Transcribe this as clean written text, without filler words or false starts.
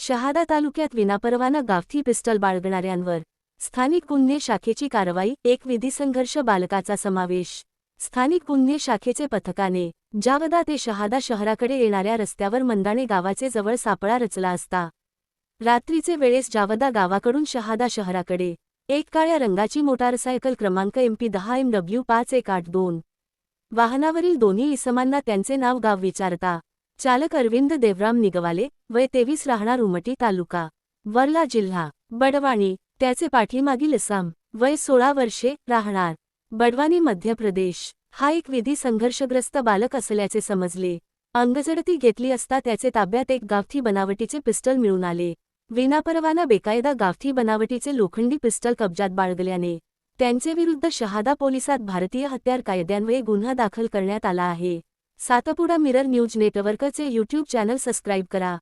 शहादा तालुक्यात विनापरवाना गावठी पिस्टल बाळगणाऱ्यांवर स्थानिक गुन्हे शाखेची कारवाई, एक विधी संघर्ष बालकाचा समावेश। स्थानिक गुन्हे शाखेचे पथकाने जावदा ते शहादा शहराकडे येणाऱ्या रस्त्यावर मंदाणे गावाचे जवळ सापळा रचला असता रात्रीचे वेळेस जावदा गावाकडून शहादा शहराकडे एक काळ्या रंगाची मोटारसायकल क्रमांक MP10MW 5182 वाहनावरील दोन्ही इसमांना त्यांचे नाव गाव विचारता चालक अरविंद देवराम निगवाले वय 23 राहणार उमटी तालुका वर्ला जिल्हा बडवानी, त्याचे पाठीमागील इसम वय 16 वर्षे राहणार बडवानी मध्य प्रदेश हा एक विधी संघर्षग्रस्त बालक असल्याचे समजले। अंगझडती घेतली असता त्याचे ताब्यात एक गावठी बनावटीचे पिस्टल मिळून आले। विनापरवाना बेकायदा गावठी बनावटीचे लोखंडी पिस्टल कब्जात बाळगल्याने त्यांचेविरुद्ध शहादा पोलिसात भारतीय हत्यार कायद्यान्वये गुन्हा दाखल करण्यात आला आहे। सातपुडा मिरर न्यूज नेटवर्कचे यूट्यूब चॅनल सबस्क्राईब करा।